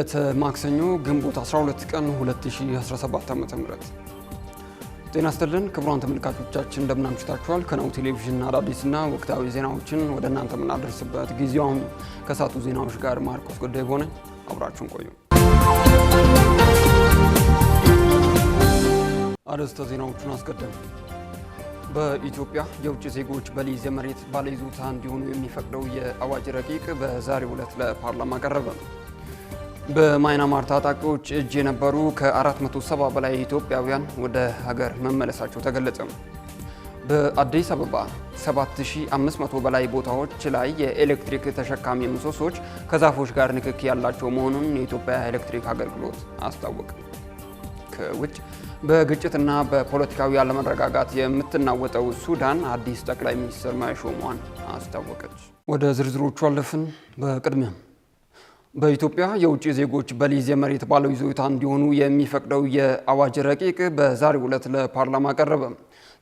ዕለተ ማክሰኞ ግንቦት 12 ቀን 2017 ዓ.ም ጤና ይስጥልን ክቡራን ተመልካቾቻችን እንደምን አምሽታችኋል። ከናሁ ቴሌቪዥን አዳዲስና ወቅታዊ ዜናዎችን ወደ እናንተ የምናደርስበት ጊዜው ከሳቱ ዜናዎች ጋር ማርቆስ ጉዳይ ሆነ። አብራችሁን ቆዩ። አርዕስተ ዜናዎቹን አስቀድመን በኢትዮጵያ የውጭ ዜጎች በሊዝ የመሬት ባለይዞታ እንዲሆኑ የሚፈቅደው የአዋጅ ረቂቅ በዛሬው ዕለት ለፓርላማ ቀረበ። በማይናማር ታጣቂዎች እጅ የነበሩ ከ470 በላይ ኢትዮጵያውያን ወደ ሀገር መመለሳቸው ተገለጸ። በአዲስ አበባ 7500 በላይ ቦታዎች ላይ የኤሌክትሪክ ተሸካሚ ምሰሶች ከዛፎች ጋር ንክኪ ያላቸው መሆኑን የኢትዮጵያ ኤሌክትሪክ አገልግሎት አስታወቀ። ከውጭ በግጭትና በፖለቲካዊ አለመረጋጋት የምትናወጠው ሱዳን አዲስ ጠቅላይ ሚኒስትር መሾሟን አስታወቀች። ወደ ዝርዝሮቹ አለፍን። በቅድሚያ በኢትዮጵያ የውጭ ዜጎች በሊዝ የመሬት ባለይዞታ እንዲሆኑ የሚፈቅደው የአዋጅ ረቂቅ በዛሬው ዕለት ለፓርላማ ቀረበ።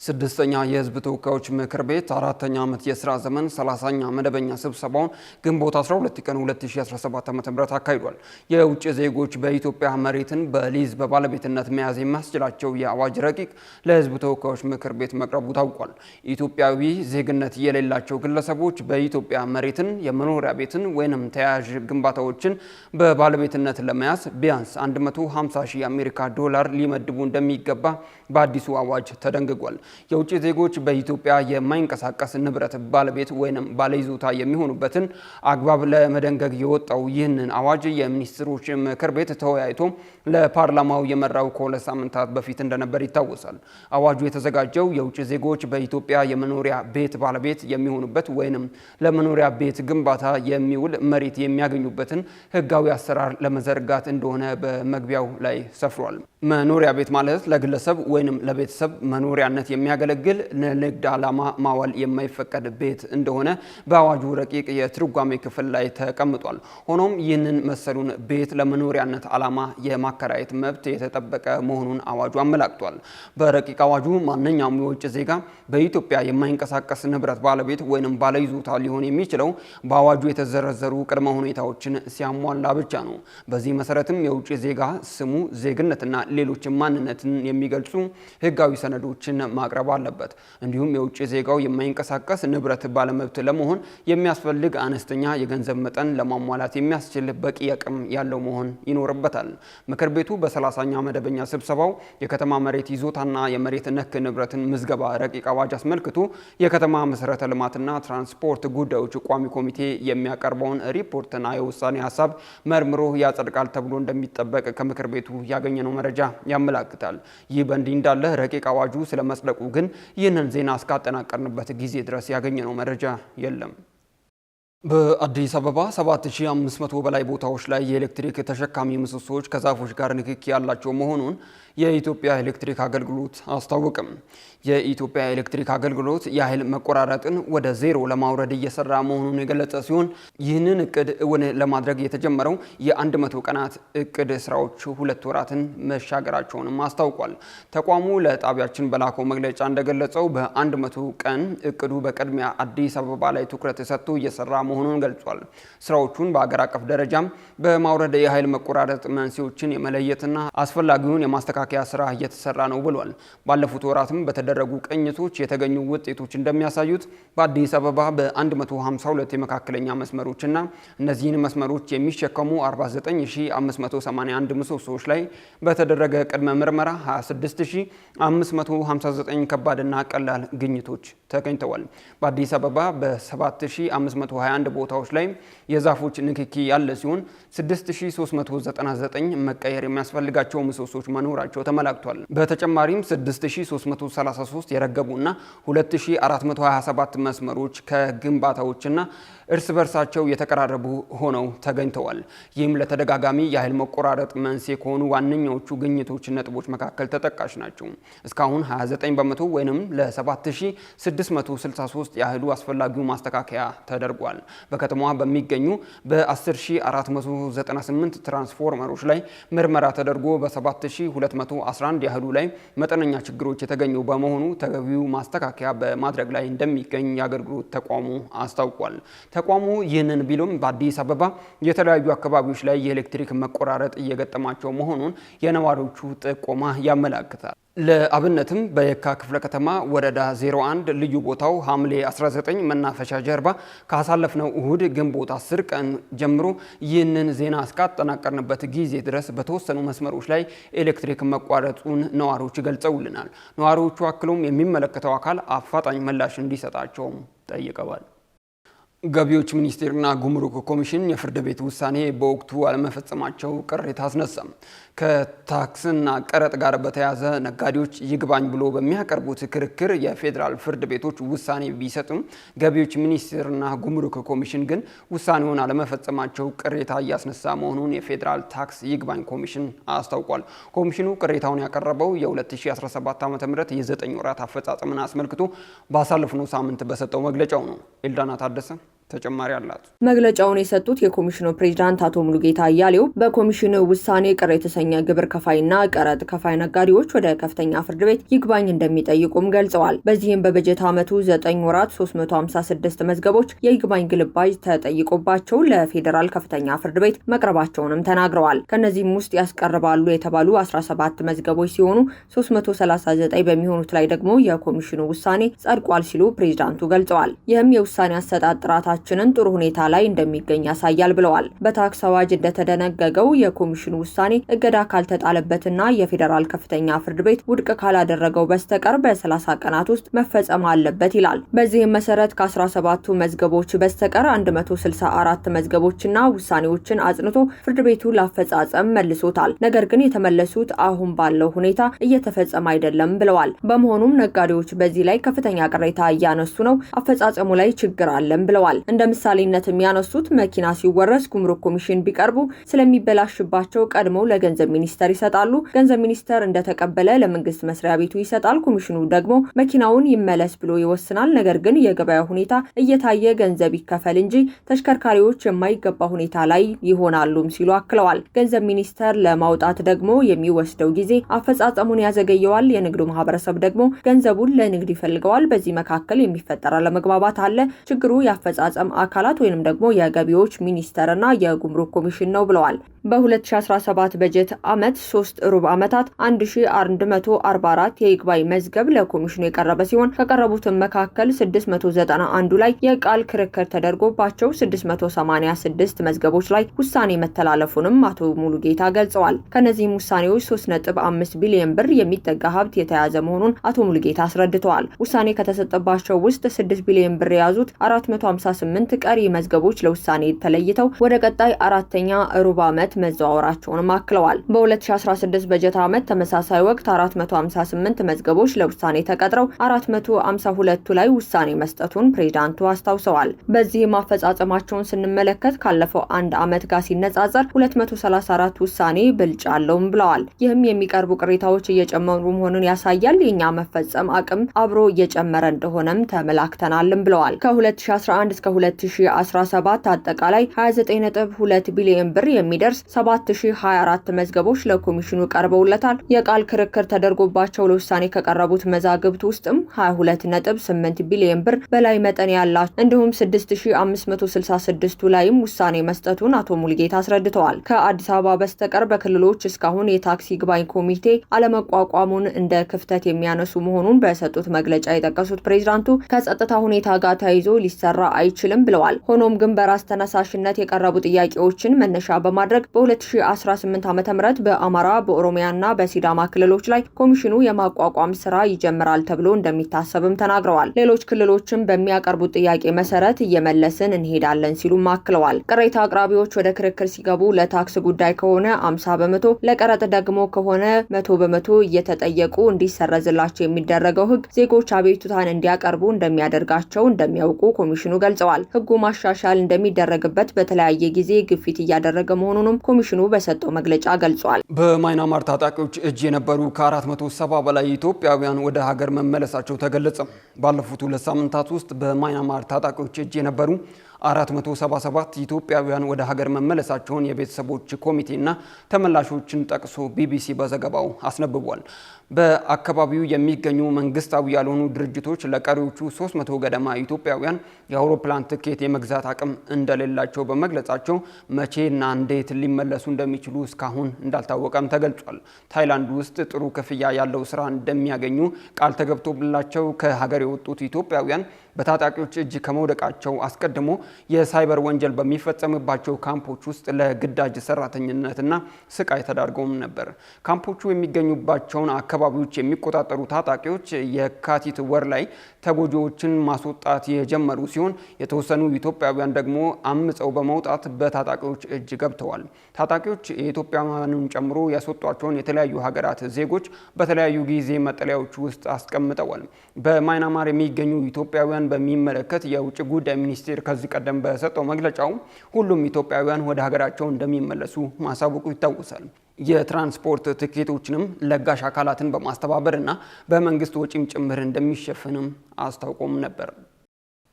ስድስተኛ የሕዝብ ተወካዮች ምክር ቤት አራተኛ ዓመት የሥራ ዘመን 30ኛ መደበኛ ስብሰባውን ግንቦት 12 ቀን 2017 ዓ.ም አካሂዷል። የውጭ ዜጎች በኢትዮጵያ መሬትን በሊዝ በባለቤትነት መያዝ የሚያስችላቸው የአዋጅ ረቂቅ ለሕዝብ ተወካዮች ምክር ቤት መቅረቡ ታውቋል። ኢትዮጵያዊ ዜግነት የሌላቸው ግለሰቦች በኢትዮጵያ መሬትን፣ የመኖሪያ ቤትን ወይንም ተያያዥ ግንባታዎችን በባለቤትነት ለመያዝ ቢያንስ 150,000 የአሜሪካ ዶላር ሊመድቡ እንደሚገባ በአዲሱ አዋጅ ተደንግጓል። የውጭ ዜጎች በኢትዮጵያ የማይንቀሳቀስ ንብረት ባለቤት ወይንም ባለይዞታ የሚሆኑበትን አግባብ ለመደንገግ የወጣው ይህንን አዋጅ የሚኒስትሮች ምክር ቤት ተወያይቶ ለፓርላማው የመራው ከሁለት ሳምንታት በፊት እንደነበር ይታወሳል። አዋጁ የተዘጋጀው የውጭ ዜጎች በኢትዮጵያ የመኖሪያ ቤት ባለቤት የሚሆኑበት ወይንም ለመኖሪያ ቤት ግንባታ የሚውል መሬት የሚያገኙበትን ሕጋዊ አሰራር ለመዘርጋት እንደሆነ በመግቢያው ላይ ሰፍሯል። መኖሪያ ቤት ማለት ለግለሰብ ወይንም ለቤተሰብ መኖሪያነት የሚያገለግል ለንግድ ዓላማ ማዋል የማይፈቀድ ቤት እንደሆነ በአዋጁ ረቂቅ የትርጓሜ ክፍል ላይ ተቀምጧል። ሆኖም ይህንን መሰሉን ቤት ለመኖሪያነት ዓላማ የማከራየት መብት የተጠበቀ መሆኑን አዋጁ አመላክቷል። በረቂቅ አዋጁ ማንኛውም የውጭ ዜጋ በኢትዮጵያ የማይንቀሳቀስ ንብረት ባለቤት ወይንም ባለይዞታ ሊሆን የሚችለው በአዋጁ የተዘረዘሩ ቅድመ ሁኔታዎችን ሲያሟላ ብቻ ነው። በዚህ መሰረትም የውጭ ዜጋ ስሙ፣ ዜግነትና ሌሎች ማንነትን የሚገልጹ ህጋዊ ሰነዶችን ማቅረብ አለበት። እንዲሁም የውጭ ዜጋው የማይንቀሳቀስ ንብረት ባለመብት ለመሆን የሚያስፈልግ አነስተኛ የገንዘብ መጠን ለማሟላት የሚያስችል በቂ አቅም ያለው መሆን ይኖርበታል። ምክር ቤቱ በ30ኛ መደበኛ ስብሰባው የከተማ መሬት ይዞታና የመሬት ነክ ንብረትን ምዝገባ ረቂቅ አዋጅ አስመልክቶ የከተማ መሰረተ ልማትና ትራንስፖርት ጉዳዮች ቋሚ ኮሚቴ የሚያቀርበውን ሪፖርትና የውሳኔ ሀሳብ መርምሮ ያጸድቃል ተብሎ እንደሚጠበቅ ከምክር ቤቱ ያገኘነው መረጃ ያመላክታል። ይህ በእንዲህ እንዳለ ረቂቅ አዋጁ ስለመስለቁ ግን ይህንን ዜና እስካጠናቀርንበት ጊዜ ድረስ ያገኘነው መረጃ የለም። በአዲስ አበባ 7500 በላይ ቦታዎች ላይ የኤሌክትሪክ ተሸካሚ ምሰሶች ከዛፎች ጋር ንክኪ ያላቸው መሆኑን የኢትዮጵያ ኤሌክትሪክ አገልግሎት አስታወቀም። የኢትዮጵያ ኤሌክትሪክ አገልግሎት የኃይል መቆራረጥን ወደ ዜሮ ለማውረድ እየሰራ መሆኑን የገለጸ ሲሆን ይህንን እቅድ እውን ለማድረግ የተጀመረው የ100 ቀናት እቅድ ስራዎች 2 ወራትን መሻገራቸውንም አስታውቋል። ተቋሙ ለጣቢያችን በላከው መግለጫ እንደገለጸው በ100 ቀን እቅዱ በቅድሚያ አዲስ አበባ ላይ ትኩረት ሰጥቶ እየሰራ መሆኑን ገልጿል። ስራዎቹን በአገር አቀፍ ደረጃም በማውረድ የኃይል መቆራረጥ መንስኤዎችን የመለየትና አስፈላጊውን የማስተካከያ ስራ እየተሰራ ነው ብሏል። ባለፉት ወራትም በተደረጉ ቅኝቶች የተገኙ ውጤቶች እንደሚያሳዩት በአዲስ አበባ በ152 የመካከለኛ መስመሮችና እነዚህን መስመሮች የሚሸከሙ 49581 ምሰሶዎች ላይ በተደረገ ቅድመ ምርመራ 26559 ከባድና ቀላል ግኝቶች ተገኝተዋል። በአዲስ አበባ በ7521 ቦታዎች ላይ የዛፎች ንክኪ ያለ ሲሆን 6399 መቀየር የሚያስፈልጋቸው ምሰሶች መኖራቸው ተመላክቷል። በተጨማሪም 6333 የረገቡና 2427 መስመሮች ከግንባታዎችና እርስ በርሳቸው የተቀራረቡ ሆነው ተገኝተዋል። ይህም ለተደጋጋሚ የኃይል መቆራረጥ መንስኤ ከሆኑ ዋነኛዎቹ ግኝቶች ነጥቦች መካከል ተጠቃሽ ናቸው። እስካሁን 29 በመቶ ወይንም ለ7663 ያህሉ አስፈላጊው ማስተካከያ ተደርጓል። በከተማዋ በሚገኙ በ10498 ትራንስፎርመሮች ላይ ምርመራ ተደርጎ በ7211 ያህሉ ላይ መጠነኛ ችግሮች የተገኙ በመሆኑ ተገቢው ማስተካከያ በማድረግ ላይ እንደሚገኝ የአገልግሎት ተቋሙ አስታውቋል። ተቋሙ ይህንን ቢሉም በአዲስ አበባ የተለያዩ አካባቢዎች ላይ የኤሌክትሪክ መቆራረጥ እየገጠማቸው መሆኑን የነዋሪዎቹ ጥቆማ ያመለክታል። ለአብነትም በየካ ክፍለ ከተማ ወረዳ 01 ልዩ ቦታው ሐምሌ 19 መናፈሻ ጀርባ ካሳለፍነው እሁድ ግንቦት 10 ቀን ጀምሮ ይህንን ዜና እስካጠናቀርንበት ጊዜ ድረስ በተወሰኑ መስመሮች ላይ ኤሌክትሪክ መቋረጡን ነዋሪዎች ገልጸውልናል። ነዋሪዎቹ አክሎም የሚመለከተው አካል አፋጣኝ ምላሽ እንዲሰጣቸውም ጠይቀዋል። ገቢዎች ሚኒስቴርና ጉምሩክ ኮሚሽን የፍርድ ቤት ውሳኔ በወቅቱ አለመፈጸማቸው ቅሬታ አስነሳም። ከታክስና ቀረጥ ጋር በተያያዘ ነጋዴዎች ይግባኝ ብሎ በሚያቀርቡት ክርክር የፌዴራል ፍርድ ቤቶች ውሳኔ ቢሰጡም ገቢዎች ሚኒስቴርና ጉምሩክ ኮሚሽን ግን ውሳኔውን አለመፈጸማቸው ቅሬታ እያስነሳ መሆኑን የፌዴራል ታክስ ይግባኝ ኮሚሽን አስታውቋል። ኮሚሽኑ ቅሬታውን ያቀረበው የ2017 ዓ.ም የ9 ወራት አፈጻጸምን አስመልክቶ ባሳለፍነው ሳምንት በሰጠው መግለጫው ነው። ኤልዳና ታደሰ ተጨማሪ አላት። መግለጫውን የሰጡት የኮሚሽኑ ፕሬዝዳንት አቶ ሙሉጌታ አያሌው በኮሚሽኑ ውሳኔ ቅር የተሰኘ ግብር ከፋይና ቀረጥ ከፋይ ነጋዴዎች ወደ ከፍተኛ ፍርድ ቤት ይግባኝ እንደሚጠይቁም ገልጸዋል። በዚህም በበጀት ዓመቱ 9 ወራት 356 መዝገቦች የይግባኝ ግልባጭ ተጠይቆባቸው ለፌዴራል ከፍተኛ ፍርድ ቤት መቅረባቸውንም ተናግረዋል። ከነዚህም ውስጥ ያስቀርባሉ የተባሉ 17 መዝገቦች ሲሆኑ 339 በሚሆኑት ላይ ደግሞ የኮሚሽኑ ውሳኔ ጸድቋል ሲሉ ፕሬዝዳንቱ ገልጸዋል። ይህም የውሳኔ አሰጣጥ ጥራታችንን ጥሩ ሁኔታ ላይ እንደሚገኝ ያሳያል ብለዋል። በታክስ አዋጅ እንደተደነገገው የኮሚሽኑ ውሳኔ እገዳ ካልተጣለበትና የፌዴራል ከፍተኛ ፍርድ ቤት ውድቅ ካላደረገው በስተቀር በ30 ቀናት ውስጥ መፈጸም አለበት ይላል። በዚህም መሰረት ከ17ቱ መዝገቦች በስተቀር 164 መዝገቦችና ውሳኔዎችን አጽንቶ ፍርድ ቤቱ ላፈጻጸም መልሶታል። ነገር ግን የተመለሱት አሁን ባለው ሁኔታ እየተፈጸመ አይደለም ብለዋል። በመሆኑም ነጋዴዎች በዚህ ላይ ከፍተኛ ቅሬታ እያነሱ ነው። አፈጻጸሙ ላይ ችግር አለም ብለዋል። እንደ ምሳሌነት የሚያነሱት መኪና ሲወረስ ጉምሩክ ኮሚሽን ቢቀርቡ ስለሚበላሽባቸው ቀድመው ለገንዘብ ሚኒስቴር ይሰጣሉ። ገንዘብ ሚኒስቴር እንደተቀበለ ለመንግስት መስሪያ ቤቱ ይሰጣል። ኮሚሽኑ ደግሞ መኪናውን ይመለስ ብሎ ይወስናል። ነገር ግን የገበያ ሁኔታ እየታየ ገንዘብ ይከፈል እንጂ ተሽከርካሪዎች የማይገባ ሁኔታ ላይ ይሆናሉም ሲሉ አክለዋል። ገንዘብ ሚኒስቴር ለማውጣት ደግሞ የሚወስደው ጊዜ አፈጻጸሙን ያዘገየዋል። የንግዱ ማህበረሰብ ደግሞ ገንዘቡን ለንግድ ይፈልገዋል። በዚህ መካከል የሚፈጠር አለመግባባት አለ። ችግሩ የአፈጻጸም አካላት ወይንም ደግሞ የገቢዎች ሚኒስቴርና የጉምሩክ ኮሚሽን ነው ብለዋል። በ2017 በጀት ዓመት 3 ሩብ ዓመታት 1144 የይግባኝ መዝገብ ለኮሚሽኑ የቀረበ ሲሆን ከቀረቡትም መካከል 691 ላይ የቃል ክርክር ተደርጎባቸው 686 መዝገቦች ላይ ውሳኔ መተላለፉንም አቶ ሙሉጌታ ገልጸዋል። ከነዚህም ውሳኔዎች 3.5 ቢሊዮን ብር የሚጠጋ ሀብት የተያዘ መሆኑን አቶ ሙሉጌታ አስረድተዋል። ውሳኔ ከተሰጠባቸው ውስጥ 6 ቢሊዮን ብር የያዙት 458 ቀሪ መዝገቦች ለውሳኔ ተለይተው ወደ ቀጣይ አራተኛ ሩብ ዓመት መዘዋወራቸውንም አክለዋል። በ2016 በጀት ዓመት ተመሳሳይ ወቅት 458 መዝገቦች ለውሳኔ ተቀጥረው 452ቱ ላይ ውሳኔ መስጠቱን ፕሬዝዳንቱ አስታውሰዋል። በዚህም አፈጻጸማቸውን ስንመለከት ካለፈው አንድ ዓመት ጋር ሲነጻጸር 234 ውሳኔ ብልጫ አለውም ብለዋል። ይህም የሚቀርቡ ቅሬታዎች እየጨመሩ መሆኑን ያሳያል። የኛ መፈጸም አቅም አብሮ እየጨመረ እንደሆነም ተመላክተናልም ብለዋል። ከ2011 እስከ 2017 አጠቃላይ 29.2 ቢሊዮን ብር የሚደርስ 7024 መዝገቦች ለኮሚሽኑ ቀርበውለታል። የቃል ክርክር ተደርጎባቸው ለውሳኔ ከቀረቡት መዛግብት ውስጥም 22.8 ቢሊዮን ብር በላይ መጠን ያላቸው እንዲሁም 6566ቱ ላይም ውሳኔ መስጠቱን አቶ ሙሉጌታ አስረድተዋል። ከአዲስ አበባ በስተቀር በክልሎች እስካሁን የታክስ ይግባኝ ኮሚቴ አለመቋቋሙን እንደ ክፍተት የሚያነሱ መሆኑን በሰጡት መግለጫ የጠቀሱት ፕሬዝዳንቱ ከጸጥታ ሁኔታ ጋር ተያይዞ ሊሰራ አይችልም ብለዋል። ሆኖም ግን በራስ ተነሳሽነት የቀረቡ ጥያቄዎችን መነሻ በማድረግ በ2018 ዓ.ም በአማራ በኦሮሚያና በሲዳማ ክልሎች ላይ ኮሚሽኑ የማቋቋም ስራ ይጀምራል ተብሎ እንደሚታሰብም ተናግረዋል። ሌሎች ክልሎችም በሚያቀርቡት ጥያቄ መሰረት እየመለስን እንሄዳለን ሲሉም አክለዋል። ቅሬታ አቅራቢዎች ወደ ክርክር ሲገቡ ለታክስ ጉዳይ ከሆነ 50%፣ ለቀረጥ ደግሞ ከሆነ 100% እየተጠየቁ እንዲሰረዝላቸው የሚደረገው ህግ ዜጎች አቤቱታን እንዲያቀርቡ እንደሚያደርጋቸው እንደሚያውቁ ኮሚሽኑ ገልጸዋል። ህጉ ማሻሻል እንደሚደረግበት በተለያየ ጊዜ ግፊት እያደረገ መሆኑንም ኮሚሽኑ በሰጠው መግለጫ ገልጿል። በማይናማር ታጣቂዎች እጅ የነበሩ ከ470 በላይ ኢትዮጵያውያን ወደ ሀገር መመለሳቸው ተገለጸ። ባለፉት 2 ሳምንታት ውስጥ በማይናማር ታጣቂዎች እጅ የነበሩ 477 ኢትዮጵያውያን ወደ ሀገር መመለሳቸውን የቤተሰቦች ኮሚቴና ተመላሾችን ጠቅሶ ቢቢሲ በዘገባው አስነብቧል። በአካባቢው የሚገኙ መንግስታዊ ያልሆኑ ድርጅቶች ለቀሪዎቹ 300 ገደማ ኢትዮጵያውያን የአውሮፕላን ትኬት የመግዛት አቅም እንደሌላቸው በመግለጻቸው መቼና እንዴት ሊመለሱ እንደሚችሉ እስካሁን እንዳልታወቀም ተገልጿል። ታይላንድ ውስጥ ጥሩ ክፍያ ያለው ስራ እንደሚያገኙ ቃል ተገብቶላቸው ከሀገር የወጡት ኢትዮጵያውያን በታጣቂዎች እጅ ከመውደቃቸው አስቀድሞ የሳይበር ወንጀል በሚፈጸምባቸው ካምፖች ውስጥ ለግዳጅ ሰራተኝነትና ስቃይ ተዳርገውም ነበር። ካምፖቹ የሚገኙባቸውን አካባቢዎች የሚቆጣጠሩ ታጣቂዎች የካቲት ወር ላይ ተጎጂዎችን ማስወጣት የጀመሩ ሲሆን የተወሰኑ ኢትዮጵያውያን ደግሞ አምፀው በመውጣት በታጣቂዎች እጅ ገብተዋል። ታጣቂዎች የኢትዮጵያውያንን ጨምሮ ያስወጧቸውን የተለያዩ ሀገራት ዜጎች በተለያዩ ጊዜ መጠለያዎች ውስጥ አስቀምጠዋል። በማይናማር የሚገኙ ኢትዮጵያውያን በሚመለከት የውጭ ጉዳይ ሚኒስቴር ከዚህ ቀደም በሰጠው መግለጫው ሁሉም ኢትዮጵያውያን ወደ ሀገራቸው እንደሚመለሱ ማሳወቁ ይታወሳል። የትራንስፖርት ትኬቶችንም ለጋሽ አካላትን በማስተባበርና በመንግስት ወጪም ጭምር እንደሚሸፍንም አስታውቆም ነበር።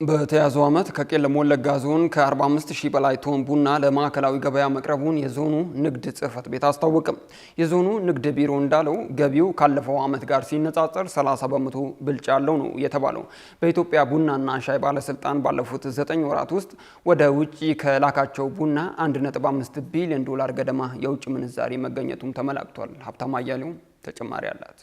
በተያዘው ዓመት ከቄለም ወለጋ ዞን ከ45000 በላይ ቶን ቡና ለማዕከላዊ ገበያ መቅረቡን የዞኑ ንግድ ጽሕፈት ቤት አስታወቀ። የዞኑ ንግድ ቢሮ እንዳለው ገቢው ካለፈው ዓመት ጋር ሲነጻጸር 30 በመቶ ብልጫ ያለው ነው የተባለው። በኢትዮጵያ ቡናና ሻይ ባለስልጣን ባለፉት 9 ወራት ውስጥ ወደ ውጪ ከላካቸው ቡና 1.5 ቢሊዮን ዶላር ገደማ የውጭ ምንዛሪ መገኘቱም ተመላክቷል። ሀብታም አያሌው ተጨማሪ አላት።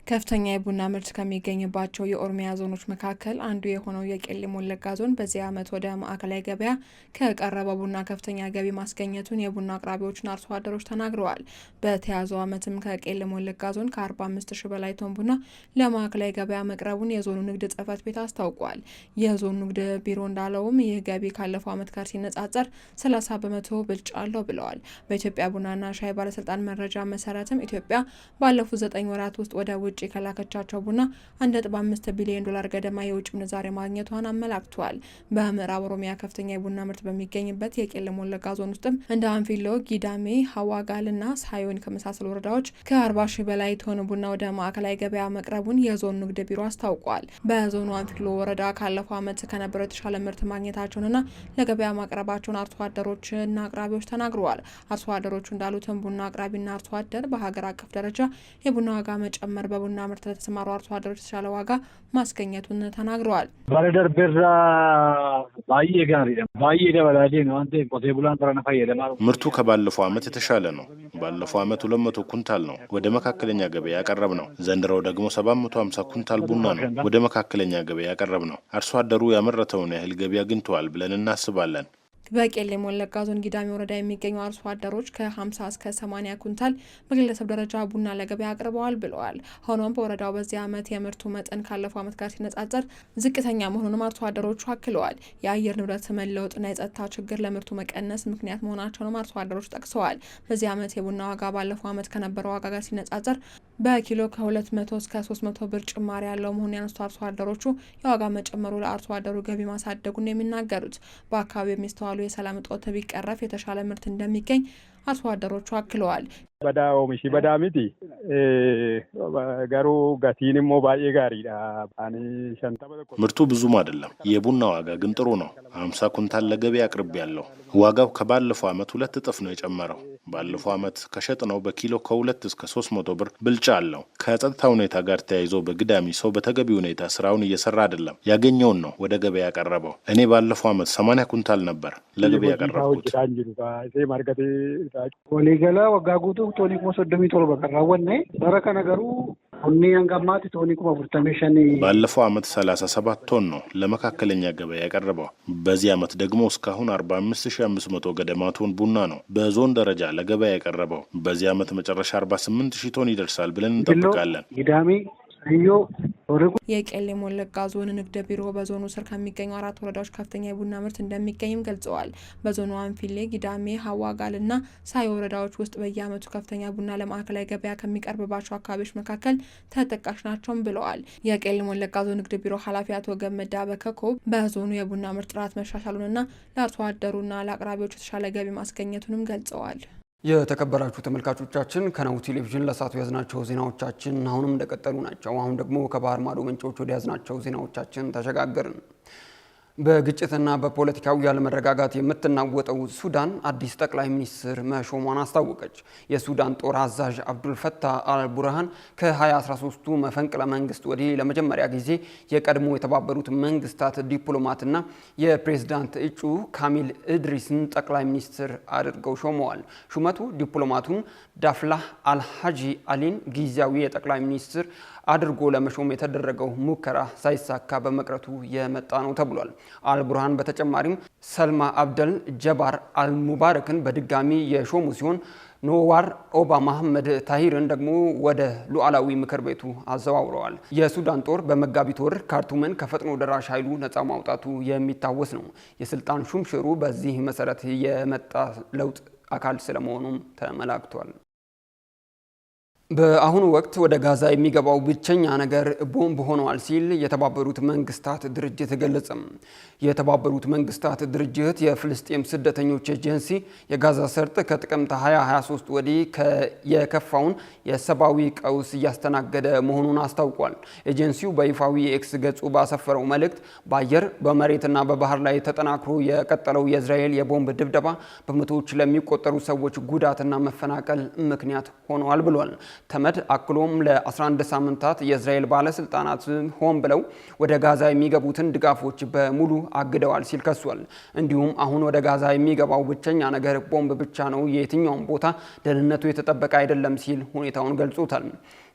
ከፍተኛ የቡና ምርት ከሚገኝባቸው የኦሮሚያ ዞኖች መካከል አንዱ የሆነው የቄለም ወለጋ ዞን በዚህ ዓመት ወደ ማዕከላዊ ገበያ ከቀረበ ቡና ከፍተኛ ገቢ ማስገኘቱን የቡና አቅራቢዎችና አርሶ አደሮች ተናግረዋል። በተያዘው ዓመትም ከቄለም ወለጋ ዞን ከ45000 በላይ ቶን ቡና ለማዕከላዊ ገበያ መቅረቡን የዞኑ ንግድ ጽሕፈት ቤት አስታውቋል። የዞኑ ንግድ ቢሮ እንዳለውም ይህ ገቢ ካለፈው ዓመት ጋር ሲነጻጸር 30 በመቶ ብልጫ አለው ብለዋል። በኢትዮጵያ ቡናና ሻይ ባለስልጣን መረጃ መሰረትም ኢትዮጵያ ባለፉት 9 ወራት ውስጥ ወደ ውጭ ከላከቻቸው ቡና 1.5 ቢሊዮን ዶላር ገደማ የውጭ ምንዛሬ ማግኘቷን አመላክቷል። በምዕራብ ኦሮሚያ ከፍተኛ የቡና ምርት በሚገኝበት የቄለም ወለጋ ዞን ውስጥም እንደ አንፊሎ፣ ጊዳሜ፣ ሀዋጋልና ሳዮን ከመሳሰሉ ወረዳዎች ከ40,000 በላይ ቶን ቡና ወደ ማዕከላዊ ገበያ መቅረቡን የዞኑ ንግድ ቢሮ አስታውቋል። በዞኑ አንፊሎ ወረዳ ካለፈው ዓመት ከነበረው የተሻለ ምርት ማግኘታቸውንና ለገበያ ማቅረባቸውን አርሶ አደሮችና አቅራቢዎች ተናግረዋል። አርሶ አደሮቹ እንዳሉትም ቡና አቅራቢና አርሶ አደር በሀገር አቀፍ ደረጃ የቡና ዋጋ መጨመር ቡና ምርት ለተሰማሩ አርሶ አደሮች የተሻለ ዋጋ ማስገኘቱን ተናግረዋል። ባለደር በራ ባዬ ጋር ባዬ ደበላዴ ነው አንተ ቆቴ ቡላን ተራነፋ የደማ ምርቱ ከባለፈው ዓመት የተሻለ ነው። ባለፈው ዓመት 200 ኩንታል ነው ወደ መካከለኛ ገበያ ያቀረብ ነው። ዘንድሮው ደግሞ 750 ኩንታል ቡና ነው ወደ መካከለኛ ገበያ ያቀረብ ነው። አርሶ አደሩ ያመረተውን ያህል ገቢ አግኝተዋል ብለን እናስባለን። በቄለም ወለጋ ዞን ጊዳሜ ወረዳ የሚገኙ አርሶ አደሮች ከ50 እስከ 80 ኩንታል በግለሰብ ደረጃ ቡና ለገበያ አቅርበዋል ብለዋል። ሆኖም በወረዳው በዚህ ዓመት የምርቱ መጠን ካለፈው ዓመት ጋር ሲነጻጸር ዝቅተኛ መሆኑንም አርሶ አደሮቹ አክለዋል። የአየር ንብረት መለወጥና የጸጥታ ችግር ለምርቱ መቀነስ ምክንያት መሆናቸውንም አርሶ አደሮች ጠቅሰዋል። በዚህ ዓመት የቡና ዋጋ ባለፈው ዓመት ከነበረው ዋጋ ጋር ሲነጻጸር በኪሎ ከ200 እስከ 300 ብር ጭማሪ ያለው መሆኑን ያነሱት አርሶ አደሮቹ የዋጋ መጨመሩ ለአርሶ አደሩ ገቢ ማሳደጉን የሚናገሩት በአካባቢው የሚስተዋሉ የሰላም እጦት ቢቀረፍ የተሻለ ምርት እንደሚገኝ አርሶ አደሮቹ አክለዋል። በዳው ሚሺ በዳሚቲ ጋሩ ጋቲን ሞ ባዬ ጋሪዳ ባኒ ሸንታ ምርቱ ብዙም አይደለም። የቡና ዋጋ ግን ጥሩ ነው። 50 ኩንታል ለገበያ አቅርቤ ያለው ዋጋው ከባለፈው ዓመት 2 እጥፍ ነው የጨመረው። ባለፈው ዓመት ከሸጥነው በኪሎ ከ2 እስከ 300 ብር ብልጫ አለው። ከጸጥታ ሁኔታ ጋር ተያይዞ በግዳሚ ሰው በተገቢ ሁኔታ ስራውን እየሰራ አይደለም። ያገኘውን ነው ወደ ገበያ ያቀረበው። እኔ ባለፈው ዓመት 80 ኩንታል ነበር ለገበያ ያቀረብኩት። ወሊገላ ወጋጉቱ ቶኒክ ወሰደሚ ቶሎ በቀራወነ በረከ ነገሩ ኦኒ አንጋማት ቶኒክ ወፍርተመሽን ባለፈው ዓመት 37 ቶን ነው ለመካከለኛ ገበያ ያቀረበው። በዚህ ዓመት ደግሞ እስካሁን 45500 ገደማ ቶን ቡና ነው በዞን ደረጃ ለገበያ ያቀረበው። በዚህ ዓመት መጨረሻ 48000 ቶን ይደርሳል ብለን እንጠብቃለን። ጊዳሜ የቄለም ወለጋ ዞን ንግድ ቢሮ በዞኑ ስር ከሚገኙ 4 ወረዳዎች ከፍተኛ የቡና ምርት እንደሚገኝም ገልጸዋል። በዞኑ አንፊሌ፣ ጊዳሜ፣ ሀዋጋልና ሳዮ ወረዳዎች ውስጥ በየዓመቱ ከፍተኛ ቡና ለማዕከላዊ ገበያ ከሚቀርብባቸው አካባቢዎች መካከል ተጠቃሽ ናቸውም ብለዋል። የቄለም ወለጋ ዞን ንግድ ቢሮ ኃላፊ አቶ ገመዳ በከኮ በዞኑ የቡና ምርት ጥራት መሻሻሉንና ለአርሶ አደሩና ለአቅራቢዎቹ የተሻለ ገቢ ማስገኘቱንም ገልጸዋል። የተከበራችሁ ተመልካቾቻችን ከናሁ ቴሌቪዥን ለሳቱ ያዝናቸው ዜናዎቻችን አሁንም እንደቀጠሉ ናቸው። አሁን ደግሞ ከባህር ማዶ ምንጮች ወደ ያዝናቸው ዜናዎቻችን ተሸጋገርን። በግጭትና በፖለቲካዊ ያለመረጋጋት የምትናወጠው ሱዳን አዲስ ጠቅላይ ሚኒስትር መሾሟን አስታወቀች። የሱዳን ጦር አዛዥ አብዱል ፈታህ አልቡርሃን ከ2013ቱ መፈንቅለ መንግስት ወዲህ ለመጀመሪያ ጊዜ የቀድሞ የተባበሩት መንግስታት ዲፕሎማትና የፕሬዝዳንት እጩ ካሚል ኢድሪስን ጠቅላይ ሚኒስትር አድርገው ሾመዋል። ሹመቱ ዲፕሎማቱን ዳፍላህ አልሃጂ አሊን ጊዜያዊ የጠቅላይ ሚኒስትር አድርጎ ለመሾም የተደረገው ሙከራ ሳይሳካ በመቅረቱ የመጣ ነው ተብሏል። አልቡርሃን በተጨማሪም ሰልማ አብደል ጀባር አልሙባረክን በድጋሚ የሾሙ ሲሆን ኖዋር ኦባ መሐመድ ታሂርን ደግሞ ወደ ሉዓላዊ ምክር ቤቱ አዘዋውረዋል። የሱዳን ጦር በመጋቢት ወር ካርቱምን ከፈጥኖ ደራሽ ኃይሉ ነፃ ማውጣቱ የሚታወስ ነው። የስልጣን ሹምሽሩ በዚህ መሰረት የመጣ ለውጥ አካል ስለመሆኑም ተመላክቷል። በአሁኑ ወቅት ወደ ጋዛ የሚገባው ብቸኛ ነገር ቦምብ ሆኗል ሲል የተባበሩት መንግስታት ድርጅት ገለጸ። የተባበሩት መንግስታት ድርጅት የፍልስጤም ስደተኞች ኤጀንሲ የጋዛ ሰርጥ ከጥቅምት 2023 ወዲህ የከፋውን የሰብአዊ ቀውስ እያስተናገደ መሆኑን አስታውቋል። ኤጀንሲው በይፋዊ የኤክስ ገጹ ባሰፈረው መልእክት በአየር በመሬትና በባህር ላይ ተጠናክሮ የቀጠለው የእስራኤል የቦምብ ድብደባ በመቶዎች ለሚቆጠሩ ሰዎች ጉዳትና መፈናቀል ምክንያት ሆኗል ብሏል። ተመድ አክሎም ለ11 ሳምንታት የእስራኤል ባለስልጣናት ሆን ብለው ወደ ጋዛ የሚገቡትን ድጋፎች በሙሉ አግደዋል ሲል ከሷል። እንዲሁም አሁን ወደ ጋዛ የሚገባው ብቸኛ ነገር ቦምብ ብቻ ነው፣ የትኛውም ቦታ ደህንነቱ የተጠበቀ አይደለም ሲል ሁኔታውን ገልጾታል።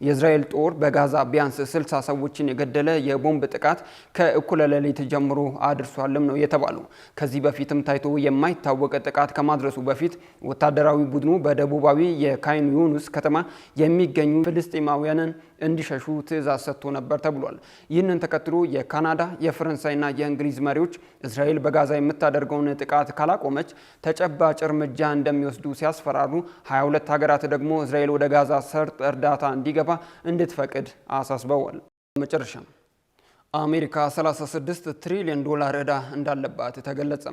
የእስራኤል ጦር በጋዛ ቢያንስ 60 ሰዎችን የገደለ የቦምብ ጥቃት ከእኩለ ሌሊት ጀምሮ አድርሷልም ነው የተባለው። ከዚህ በፊትም ታይቶ የማይታወቅ ጥቃት ከማድረሱ በፊት ወታደራዊ ቡድኑ በደቡባዊ የካን ዩኒስ ከተማ የሚገኙ ፍልስጤማውያንን እንዲሸሹ ትዕዛዝ ሰጥቶ ነበር ተብሏል። ይህንን ተከትሎ የካናዳ የፈረንሳይና የእንግሊዝ መሪዎች እስራኤል በጋዛ የምታደርገውን ጥቃት ካላቆመች ተጨባጭ እርምጃ እንደሚወስዱ ሲያስፈራሩ፣ 22 ሀገራት ደግሞ እስራኤል ወደ ጋዛ ሰርጥ እርዳታ እንዲገባ እንድትፈቅድ አሳስበዋል። መጨረሻ አሜሪካ 36 ትሪሊዮን ዶላር ዕዳ እንዳለባት ተገለጸ።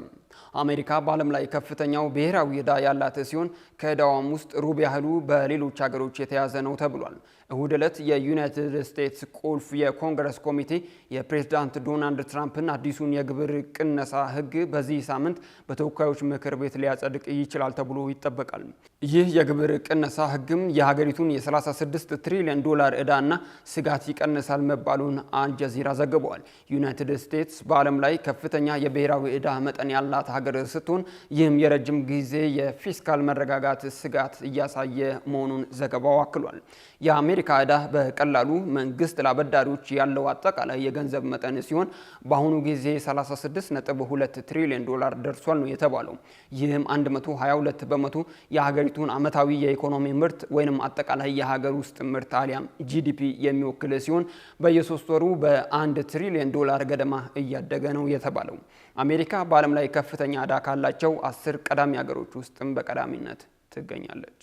አሜሪካ በዓለም ላይ ከፍተኛው ብሔራዊ ዕዳ ያላት ሲሆን ከዕዳዋም ውስጥ ሩብ ያህሉ በሌሎች ሀገሮች የተያዘ ነው ተብሏል። እሁድ ዕለት የዩናይትድ ስቴትስ ቁልፍ የኮንግረስ ኮሚቴ የፕሬዝዳንት ዶናልድ ትራምፕን አዲሱን የግብር ቅነሳ ሕግ በዚህ ሳምንት በተወካዮች ምክር ቤት ሊያጸድቅ ይችላል ተብሎ ይጠበቃል። ይህ የግብር ቅነሳ ሕግም የሀገሪቱን የ36 ትሪሊዮን ዶላር ዕዳና ስጋት ይቀንሳል መባሉን አልጀዚራ ዘግበዋል። ዩናይትድ ስቴትስ በዓለም ላይ ከፍተኛ የብሔራዊ ዕዳ መጠን ያላት ሀገር ስትሆን ይህም የረጅም ጊዜ የፊስካል መረጋጋት ስጋት እያሳየ መሆኑን ዘገባው አክሏል። የአሜሪካ ዕዳ በቀላሉ መንግስት ለአበዳሪዎች ያለው አጠቃላይ የገንዘብ መጠን ሲሆን በአሁኑ ጊዜ 36.2 ትሪሊዮን ዶላር ደርሷል ነው የተባለው። ይህም 122 በመቶ የሀገሪቱን ዓመታዊ የኢኮኖሚ ምርት ወይንም አጠቃላይ የሀገር ውስጥ ምርት አሊያም ጂዲፒ የሚወክል ሲሆን በየሶስት ወሩ በ1 ትሪሊዮን ዶላር ገደማ እያደገ ነው የተባለው። አሜሪካ በዓለም ላይ ከፍተኛ ዕዳ ካላቸው 10 ቀዳሚ ሀገሮች ውስጥም በቀዳሚነት ትገኛለች።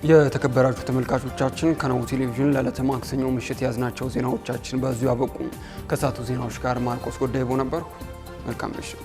የተከበራችሁ ተመልካቾቻችን ከናሁ ቴሌቪዥን ለዕለተ ማክሰኞ ምሽት ያዝናቸው ዜናዎቻችን በዚሁ አበቁ። ከሳቱ ዜናዎች ጋር ማርቆስ ጎዳይቦ ነበርኩ። መልካም ምሽት።